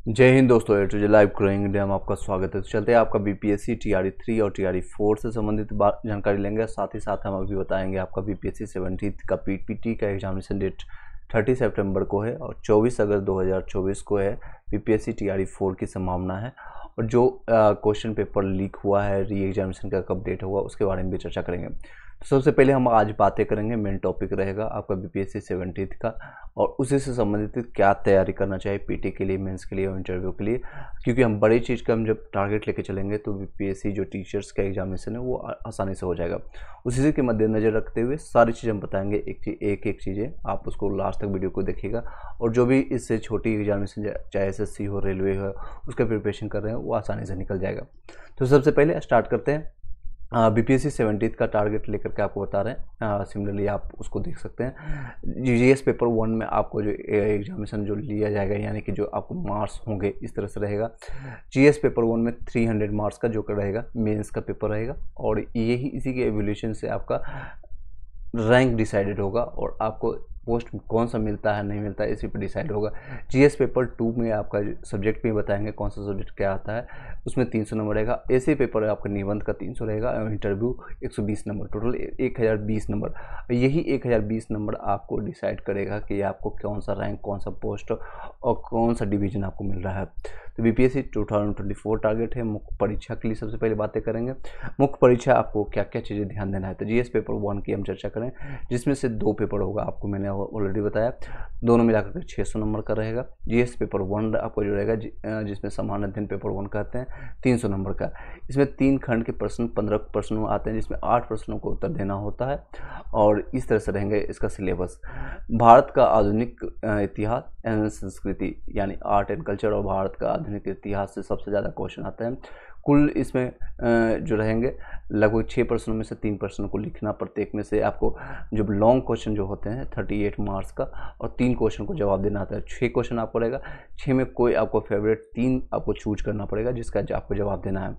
जय हिंद दोस्तों, ए to J live crowing India में आपका स्वागत है। तो चलते हैं आपका बीपीएससी टीआरई 3 और टीआरई 4 से संबंधित जानकारी लेंगे। साथ ही साथ हम अभी बताएंगे आपका बीपीएससी 17 का पीपीटी का एग्जामिनेशन डेट 30 सितंबर को है और 24 अगस्त 2024 को है। बीपीएससी टीआरई 4 की संभावना है और जो क्वेश्चन पेपर लीक हुआ है, री एग्जामिनेशन का कब डेट होगा उसके बारे में भी चर्चा करेंगे। तो सबसे पहले हम आज बातें करेंगे, मेन टॉपिक रहेगा आपका बीपीएससी 17 का और उसी से संबंधित क्या तैयारी करना चाहिए पीटी के लिए, मेंस के लिए और इंटरव्यू के लिए। क्योंकि हम बड़ी चीज़ का हम जब टारगेट लेके चलेंगे तो बीपीएससी जो टीचर्स का एग्जामिनेशन है वो आसानी से हो जाएगा। उसी के मद्देनजर रखते हुए सारी चीज़ें हम बताएंगे, एक चीज़ें आप उसको लास्ट तक वीडियो को देखिएगा। और जो भी इससे छोटी एग्जामिनेशन चाहे एसएससी हो, रेलवे हो, उसका प्रिपरेशन कर रहे हैं वो आसानी से निकल जाएगा। तो सबसे पहले स्टार्ट करते हैं। बीपीएससी 17 का टारगेट लेकर के आपको बता रहे हैं। सिमिलरली आप उसको देख सकते हैं। जीएस पेपर 1 में आपको जो एग्जामिनेशन जो लिया जाएगा, यानी कि जो आपको मार्क्स होंगे इस तरह से रहेगा। जीएस पेपर 1 में 300 मार्क्स का जो रहेगा मेंस का पेपर रहेगा और यही इसी के एवोल्यूशन से आपका रैंक डिसाइडेड होगा और आपको पोस्ट कौन सा मिलता है नहीं मिलता है इसी पर डिसाइड होगा। जीएस पेपर 2 में आपका सब्जेक्ट भी बताएंगे कौन सा सब्जेक्ट क्या आता है, उसमें 300 नंबर रहेगा। ऐसे पेपर आपका निबंध का 300 रहेगा और इंटरव्यू 120 नंबर, टोटल 1020 नंबर। यही 1020 नंबर आपको डिसाइड करेगा कि आपको कौन सा रैंक, कौन सा पोस्ट और कौन सा डिवीजन आपको मिल रहा है। तो बीपीएससी 2024 टारगेट है। मुख्य परीक्षा के लिए सबसे पहले बातें करेंगे। मुख्य परीक्षा आपको क्या क्या चीज़ें ध्यान देना है। तो जीएस पेपर 1 की हम चर्चा करें, जिसमें से 2 पेपर होगा, आपको मैंने ऑलरेडी बताया। दोनों मिलाकर के 600 नंबर का रहेगा। जीएस पेपर 1 आपको जो रहेगा जिसमें सामान्य अध्ययन पेपर 1 कहते हैं, 300 नंबर का। इसमें 3 खंड के प्रश्न 15 प्रश्नों आते हैं, जिसमें 8 प्रश्नों को उत्तर देना होता है और इस तरह से रहेंगे इसका सिलेबस। भारत का आधुनिक इतिहास एवं संस्कृति यानी आर्ट एंड कल्चर और भारत का आधुनिक इतिहास से सबसे ज़्यादा क्वेश्चन आते हैं। कुल इसमें जो रहेंगे लगभग 6 प्रश्नों में से 3 प्रश्नों को लिखना, प्रत्येक में से आपको जो लॉन्ग क्वेश्चन जो होते हैं 38 मार्क्स का और 3 क्वेश्चन को जवाब देना आता है। 6 क्वेश्चन आपको रहेगा, 6 में कोई आपको फेवरेट 3 आपको चूज करना पड़ेगा जिसका आपको जवाब देना है।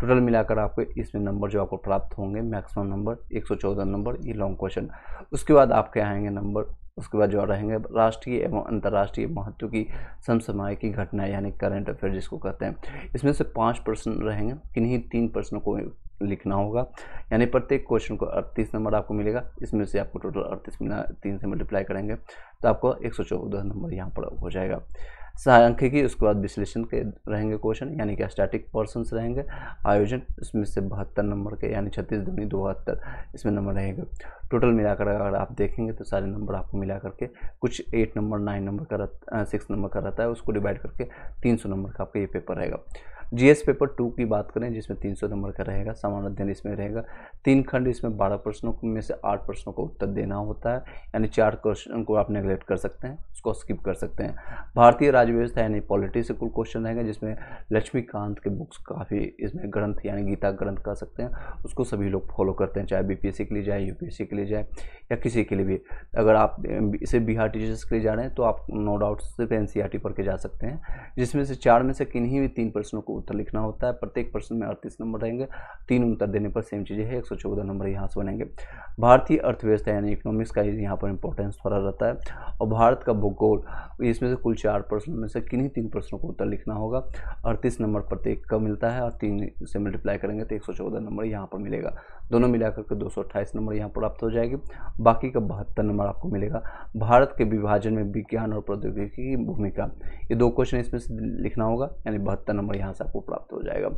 टोटल मिलाकर आपको इसमें नंबर जो आपको प्राप्त होंगे मैक्सिमम नंबर 114 नंबर, ये लॉन्ग क्वेश्चन। उसके बाद आपके आएंगे नंबर, उसके बाद जो रहेंगे राष्ट्रीय एवं अंतर्राष्ट्रीय महत्व की समसामयिक घटनाएं यानी करंट अफेयर जिसको कहते हैं। इसमें से 5 प्रश्न रहेंगे, किन्हीं 3 प्रश्नों को लिखना होगा, यानी प्रत्येक क्वेश्चन को 38 नंबर आपको मिलेगा। इसमें से आपको टोटल 38 में 3 से मल्टीप्लाई करेंगे तो आपको 114 नंबर यहाँ पर हो जाएगा। सांख्यिकी, उसके बाद विश्लेषण के रहेंगे क्वेश्चन, यानी कि स्टैटिक पर्सन्स रहेंगे। आयोजन, इसमें से 72 नंबर के यानी 36 दूनी 72 इसमें नंबर रहेंगे। टोटल मिलाकर अगर आप देखेंगे तो सारे नंबर आपको मिला करके कुछ 8 नंबर 9 नंबर का 6 नंबर का रहता है, उसको डिवाइड करके 300 नंबर का आपका ये पेपर रहेगा। जीएस पेपर 2 की बात करें जिसमें 300 नंबर का रहेगा, सामान्य अध्ययन इसमें रहेगा। 3 खंड, इसमें 12 प्रश्नों में से 8 प्रश्नों को उत्तर देना होता है, यानी 4 क्वेश्चन को आप नेगलेक्ट कर सकते हैं, उसको स्किप कर सकते हैं। भारतीय राज्य व्यवस्था यानी पॉलिटी से कुल क्वेश्चन रहेंगे, जिसमें लक्ष्मीकांत के बुक्स काफ़ी इसमें ग्रंथ यानी गीता ग्रंथ कह सकते हैं, उसको सभी लोग फॉलो करते हैं, चाहे बीपीएससी के लिए जाए, यूपीएससी के लिए जाए या किसी के लिए भी। अगर आप इसे बिहार टीचर्स के लिए जा रहे हैं तो आप नो डाउट सिर्फ एनसीईआरटी पढ़ के जा सकते हैं, जिसमें से 4 में से किन्हीं भी 3 प्रश्नों को उत्तर लिखना होता है। प्रत्येक प्रश्न में 38 नंबर रहेंगे, 3 उत्तर देने पर सेम चीज़ें है, 114 नंबर यहाँ से बनेंगे। भारतीय अर्थव्यवस्था यानी इकोनॉमिक्स का यहाँ पर इंपॉर्टेंस थोड़ा रहता है। और भारत का भूगोल, इसमें से कुल 4 प्रश्नों में से किन्हीं 3 प्रश्नों को उत्तर लिखना होगा। 38 नंबर प्रत्येक का मिलता है और 3 से मल्टीप्लाई करेंगे तो 114 नंबर यहाँ पर मिलेगा। दोनों मिलाकर के 228 नंबर यहाँ प्राप्त हो जाएगी। बाकी का 72 नंबर आपको मिलेगा। भारत के विभाजन में विज्ञान और प्रौद्योगिकी की भूमिका, ये 2 क्वेश्चन इसमें से लिखना होगा, यानी 72 नंबर यहाँ से आपको प्राप्त हो जाएगा।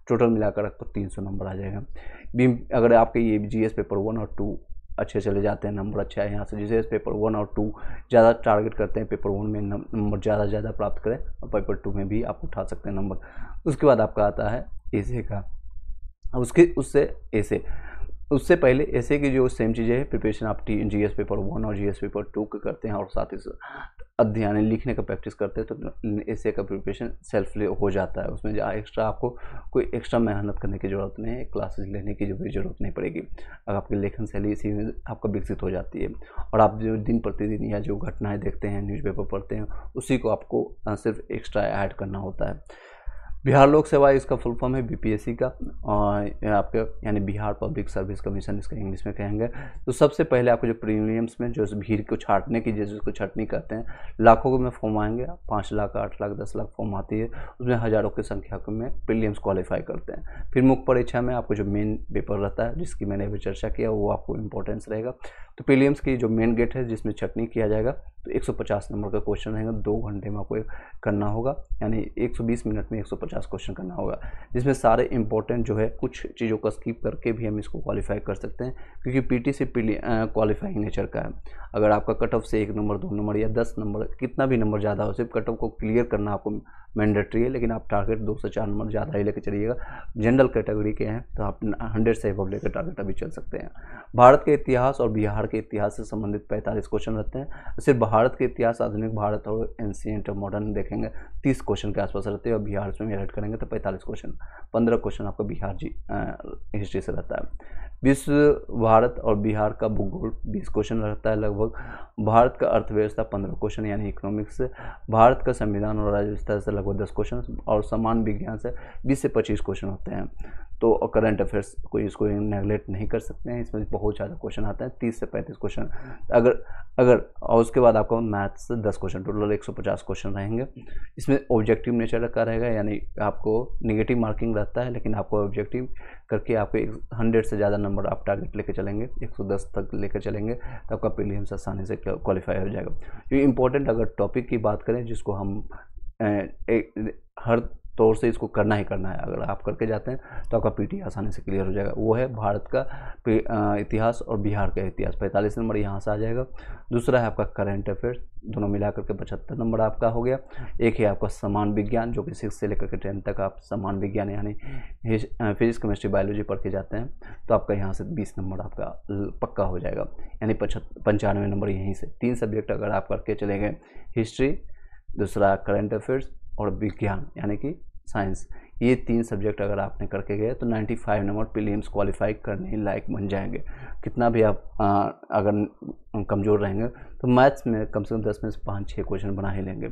टोटल मिलाकर आपको 300 नंबर आ जाएगा। अगर आपके ये जीएस पेपर 1 और 2 अच्छे चले जाते हैं, नंबर अच्छा है यहाँ से, जीएस पेपर 1 और 2 ज़्यादा टारगेट करते हैं, पेपर 1 में नंबर ज़्यादा प्राप्त करें और पेपर 2 में भी आप उठा सकते हैं नंबर। उसके बाद आपका आता है एसे का, उससे पहले ऐसे की जो सेम चीज़ें हैं, प्रिपरेशन आप जीएस पेपर 1 और जीएस पेपर 2 के करते हैं और साथ ही अध्ययन लिखने का प्रैक्टिस करते हैं तो ऐसे का प्रिपरेशन सेल्फ हो जाता है। उसमें एक्स्ट्रा आपको कोई एक्स्ट्रा मेहनत करने की ज़रूरत नहीं है, क्लासेस लेने की भी ज़रूरत नहीं पड़ेगी। अगर आपकी लेखन शैली इसी में आपका विकसित हो जाती है और आप जो दिन प्रतिदिन या जो घटनाएँ देखते हैं, न्यूज़पेपर पढ़ते हैं, उसी को आपको सिर्फ एक्स्ट्रा ऐड करना होता है। बिहार लोक सेवा इसका फुल फॉर्म है बीपीएससी का, और आपके यानी बिहार पब्लिक सर्विस कमीशन इसका इंग्लिश में कहेंगे। तो सबसे पहले आपको जो प्रीलिम्स में जो भीड़ को छांटने की, जिसको छटनी कहते हैं, लाखों में फॉर्म आएंगे, 5 लाख 8 लाख 10 लाख फॉर्म आती है, उसमें हज़ारों की संख्या में प्रीलिम्स क्वालिफाई करते हैं। फिर मुख्य परीक्षा में आपको जो मेन पेपर रहता है, जिसकी मैंने अभी चर्चा किया, वो आपको इंपॉर्टेंस रहेगा। तो प्रीलिम्स की जो मेन गेट है जिसमें छटनी किया जाएगा, तो 150 नंबर का क्वेश्चन रहेगा, 2 घंटे में आपको करना होगा, यानी 120 मिनट में 150 क्वेश्चन करना होगा, जिसमें सारे इंपॉर्टेंट जो है, कुछ चीज़ों को स्किप करके भी हम इसको क्वालिफाई कर सकते हैं, क्योंकि पीटी से क्वालिफाइंग नेचर का है। अगर आपका कट ऑफ से 1 नंबर 2 नंबर या 10 नंबर, कितना भी नंबर ज़्यादा हो, सिर्फ कट ऑफ को क्लियर करना आपको मैंडेटरी है, लेकिन आप टारगेट 2 से 4 नंबर ज़्यादा ही लेकर चलिएगा। जनरल कैटेगरी के हैं तो आप 100 से एबव लेकर टारगेट अभी चल सकते हैं। भारत के इतिहास और बिहार के इतिहास से संबंधित 45 क्वेश्चन रहते हैं। सिर्फ भारत के इतिहास, आधुनिक भारत और एंशिएंट और मॉडर्न देखेंगे 30 क्वेश्चन के आसपास रहते हैं, और बिहार में ऐड करेंगे तो 45 क्वेश्चन, 15 क्वेश्चन आपका बिहार हिस्ट्री से रहता है। विश्व, भारत और बिहार का भूगोल 20 क्वेश्चन रहता है लगभग। भारत का अर्थव्यवस्था 15 क्वेश्चन यानी इकोनॉमिक्स से। भारत का संविधान और राज्य व्यवस्था से लगभग 10 क्वेश्चन, और समान विज्ञान से 20 से 25 क्वेश्चन होते हैं। तो करंट अफेयर्स कोई इसको नेगलेक्ट नहीं कर सकते हैं, इसमें बहुत ज़्यादा क्वेश्चन आते हैं, 30 से 35 क्वेश्चन। अगर और उसके बाद आपको मैथ्स से 10 क्वेश्चन, टोटल 150 क्वेश्चन रहेंगे। इसमें ऑब्जेक्टिव नेचर का रहेगा, यानी आपको निगेटिव मार्किंग रहता है, लेकिन आपको ऑब्जेक्टिव करके आपको 100 से ज़्यादा नंबर आप टारगेट लेकर चलेंगे, 110 तक लेकर चलेंगे, तो आपका प्रीलिम्स आसानी से क्वालिफाई हो जाएगा। ये इंपॉर्टेंट अगर टॉपिक की बात करें, जिसको हम हर तौर से इसको करना ही करना है, अगर आप करके जाते हैं तो आपका पीटी आसानी से क्लियर हो जाएगा, वो है भारत का इतिहास और बिहार का इतिहास, 45 नंबर यहाँ से आ जाएगा। दूसरा है आपका करंट अफेयर्स, दोनों मिलाकर के 75 नंबर आपका हो गया। एक है आपका समान विज्ञान, जो कि 6 से लेकर के 10 तक आप समान विज्ञान यानी फिजिक्स केमिस्ट्री बायोलॉजी पढ़ के जाते हैं, तो आपका यहाँ से 20 नंबर आपका पक्का हो जाएगा, यानी 95 नंबर यहीं से। 3 सब्जेक्ट अगर आप करके चले गए, हिस्ट्री, दूसरा करंट अफेयर्स और विज्ञान यानी कि साइंस, ये 3 सब्जेक्ट अगर आपने करके गए तो 95 नंबर प्रीलिम्स क्वालिफाई करने लायक बन जाएंगे। कितना भी आप अगर कमज़ोर रहेंगे तो मैथ्स में कम से कम 10 में से 5-6 क्वेश्चन बना ही लेंगे।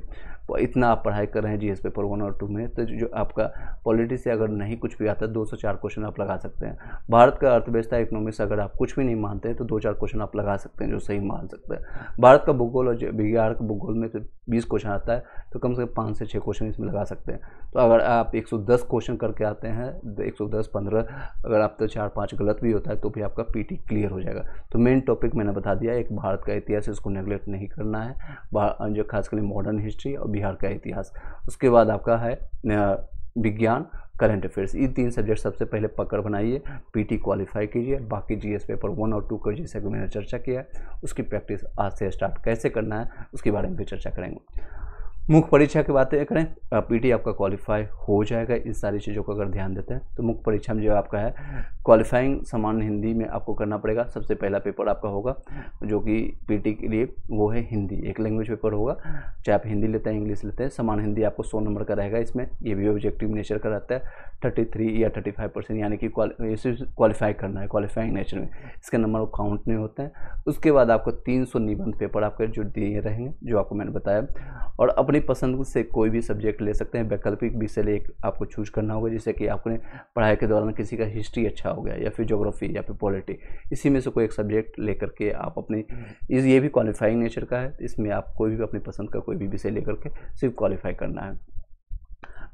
तो इतना आप पढ़ाई कर रहे हैं जीएस पेपर 1 और 2 में, तो जो आपका पॉलिटी से अगर नहीं कुछ भी आता है, 2 से 4 क्वेश्चन आप लगा सकते हैं। भारत का अर्थव्यवस्था, इकोनॉमिक्स अगर आप कुछ भी नहीं मानते हैं तो 2-4 क्वेश्चन आप लगा सकते हैं जो सही मान सकते हैं। भारत का भूगोल और बिहार का भूगोल में तो 20 क्वेश्चन आता है, तो कम से कम 5 से 6 क्वेश्चन इसमें लगा सकते हैं। तो अगर आप 110 क्वेश्चन करके आते हैं, 110-15, अगर आप तो 4-5 गलत भी होता है तो भी आपका पीटी क्लियर हो जाएगा। तो मेन टॉपिक मैंने बता दिया, एक भारत का इतिहास, इसको नेगलेक्ट नहीं करना है, जो खासकर मॉडर्न हिस्ट्री और बिहार का इतिहास। उसके बाद आपका है विज्ञान, करंट अफेयर्स। ये 3 सब्जेक्ट सबसे पहले पकड़ बनाइए, पीटी क्वालिफाई कीजिए। बाकी जीएस पेपर 1 और 2 का जैसे कि मैंने चर्चा किया है, उसकी प्रैक्टिस आज से स्टार्ट कैसे करना है उसके बारे में भी चर्चा करेंगे। मुख्य परीक्षा की बातें करें, पीटी आपका क्वालिफाई हो जाएगा इस सारी चीज़ों को अगर ध्यान देते हैं। तो मुख्य परीक्षा में जो आपका है क्वालिफाइंग सामान्य हिंदी में आपको करना पड़ेगा। सबसे पहला पेपर आपका होगा जो कि पीटी के लिए, वो है हिंदी, एक लैंग्वेज पेपर होगा, चाहे आप हिंदी लेते हैं इंग्लिश लेते हैं। सामान्य हिंदी आपको 100 नंबर का रहेगा, इसमें ये भी ऑब्जेक्टिव नेचर का रहता है, 33 या 35% यानी कि क्वालिफाई करना है, क्वालिफाइंग नेचर में, इसके नंबर काउंट नहीं होते हैं। उसके बाद आपको 300 निबंध पेपर आपके जो दिए रहेंगे, जो आपको मैंने बताया, और अपनी पसंद से कोई भी सब्जेक्ट ले सकते हैं। वैकल्पिक विषय एक आपको चूज करना होगा, जैसे कि आपने पढ़ाई के दौरान किसी का हिस्ट्री अच्छा हो गया, या फिर ज्योग्राफी, या फिर पॉलिटी, इसी में से कोई एक सब्जेक्ट लेकर के आप अपनी, ये भी क्वालिफाइंग नेचर का है, इसमें आप कोई भी अपनी पसंद का कोई भी विषय लेकर के सिर्फ क्वालिफाई करना है।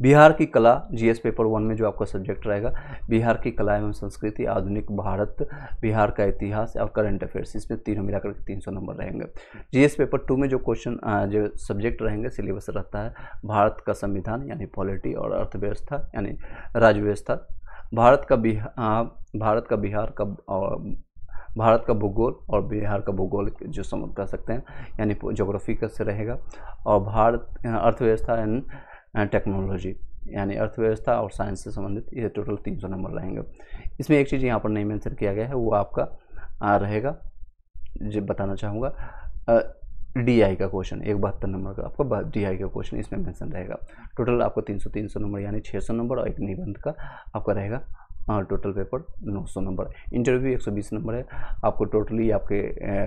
बिहार की कला, जीएस पेपर 1 में जो आपका सब्जेक्ट रहेगा, बिहार की कला एवं संस्कृति, आधुनिक भारत, बिहार का इतिहास और करंट अफेयर्स, इसमें तीनों मिलाकर के 300 नंबर रहेंगे। जीएस पेपर 2 में जो क्वेश्चन, जो सब्जेक्ट रहेंगे, सिलेबस रहता है भारत का संविधान यानी पॉलिटी, और अर्थव्यवस्था यानी राज्य व्यवस्था, भारत का भूगोल और बिहार का भूगोल जो समझ कर सकते हैं, यानी ज्योग्राफी का से रहेगा, और भारत अर्थव्यवस्था एंड टेक्नोलॉजी यानी अर्थव्यवस्था और साइंस से संबंधित, ये टोटल 300 नंबर रहेंगे। इसमें एक चीज़ यहाँ पर नहीं मेंशन किया गया है, वो आपका रहेगा, जो बताना चाहूँगा, डीआई का क्वेश्चन, एक 72 नंबर का आपका डीआई का क्वेश्चन इसमें मेंशन रहेगा। टोटल आपको 300 नंबर यानी 600 नंबर, और एक निबंध का आपका रहेगा total paper 900 number, interview 120 number है। आपको टोटली आपके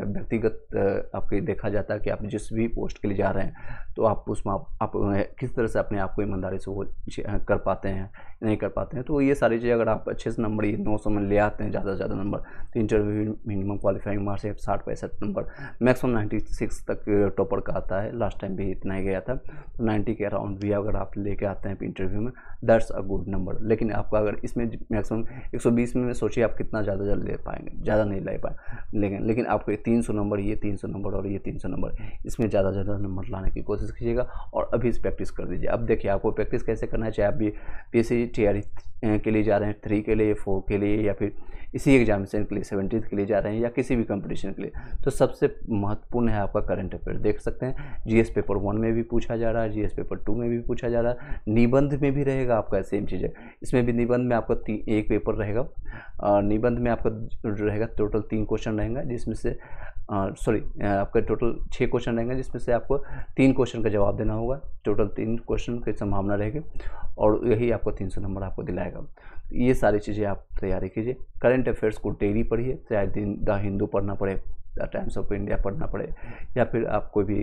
व्यक्तिगत आपके देखा जाता है कि आप जिस भी पोस्ट के लिए जा रहे हैं तो आप उसमें आप किस तरह से अपने आप को ईमानदारी से वो कर पाते हैं नहीं कर पाते हैं। तो ये सारी चीज़ें अगर आप अच्छे से नंबर ये 900 में ले आते हैं ज़्यादा से ज़्यादा नंबर, तो इंटरव्यू मिनिमम क्वालिफाइंग मार्क्स है 60-65 नंबर, मैक्सिमम 96 तक टॉपर का आता है। लास्ट टाइम भी इतना ही गया था, तो 90 के अराउंड भी अगर आप लेके आते हैं इंटरव्यू में, दैट्स अ गुड नंबर। लेकिन आपका अगर इसमें मैक्सिमम 120 में सोचिए आप कितना ज़्यादा ले पाएंगे, ज़्यादा नहीं ले पाए, लेकिन आपको 300 नंबर, ये 300 नंबर और ये 300 नंबर, इसमें ज़्यादा ज़्यादा नंबर लाने की कोशिश कीजिएगा और अभी से प्रैक्टिस कर दीजिए। अब देखिए आपको प्रैक्टिस कैसे करना है, चाहे आप भी PSC TRE के लिए जा रहे हैं, 3 के लिए, 4 के लिए, या फिर इसी एग्जामिनेशन के लिए 17th के लिए जा रहे हैं, या किसी भी कंपटीशन के लिए, तो सबसे महत्वपूर्ण है आपका करंट अफेयर। देख सकते हैं GS पेपर 1 में भी पूछा जा रहा है, GS पेपर 2 में भी पूछा जा रहा है, निबंध में भी रहेगा आपका सेम चीज़ है। इसमें भी निबंध में आपका एक पेपर रहेगा, निबंध में आपका रहेगा टोटल 3 क्वेश्चन रहेंगे, जिसमें से आपका टोटल 6 क्वेश्चन रहेंगे, जिसमें से आपको 3 क्वेश्चन का जवाब देना होगा। टोटल 3 क्वेश्चन की संभावना रहेगी और यही आपको 300 नंबर आपको दिलाएगा। ये सारी चीज़ें आप तैयारी कीजिए। करंट अफेयर्स को डेली पढ़िए, चाहे द हिंदू पढ़ना पड़े, द टाइम्स ऑफ इंडिया पढ़ना पड़े, या फिर आप कोई भी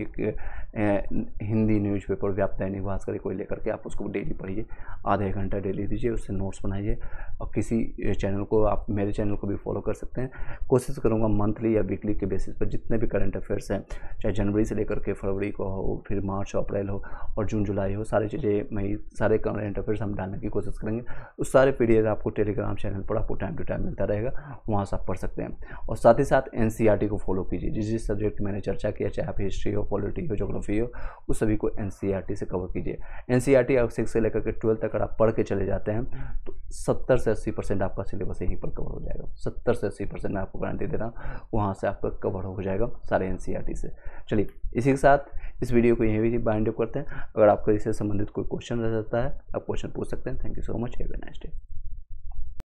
हिंदी न्यूज़पेपर व्याप दैनिक भास्कर कोई लेकर के आप उसको डेली पढ़िए, आधे घंटा डेली दीजिए, उससे नोट्स बनाइए। और किसी चैनल को आप मेरे चैनल को भी फॉलो कर सकते हैं। कोशिश करूँगा मंथली या वीकली के बेसिस पर जितने भी करंट अफेयर्स हैं, चाहे जनवरी से लेकर के फरवरी को हो, फिर मार्च अप्रैल हो और जून जुलाई हो, सारी चीज़ें मई, सारे करंट अफेयर्स हम डालने की कोशिश करेंगे। उस सारे PDF आपको टेलीग्राम चैनल पर आपको टाइम टू टाइम मिलता रहेगा, वहाँ से आप पढ़ सकते हैं। और साथ ही साथ NCERT को फॉलो कीजिए। जिस जिस सब्जेक्ट मैंने चर्चा किया, चाहे आप हिस्ट्री हो, पॉलिटी हो, ज्योग्राफी हो, उस सभी को NCERT से कवर कीजिए। NCERT आप 6 से लेकर के 12 तक अगर आप पढ़ के चले जाते हैं तो 70 से 80% आपका सिलेबस यहीं पर कवर हो जाएगा। 70 से 80% मैं आपको गारंटी दे रहा हूँ, वहाँ से आपका कवर हो जाएगा सारे NCERT से। चलिए, इसी के साथ इस वीडियो को यहीं भी बाइंड अप करते हैं। अगर आपको इससे संबंधित कोई क्वेश्चन रह जाता है, आप क्वेश्चन पूछ सकते हैं। Thank you so much, have a nice day.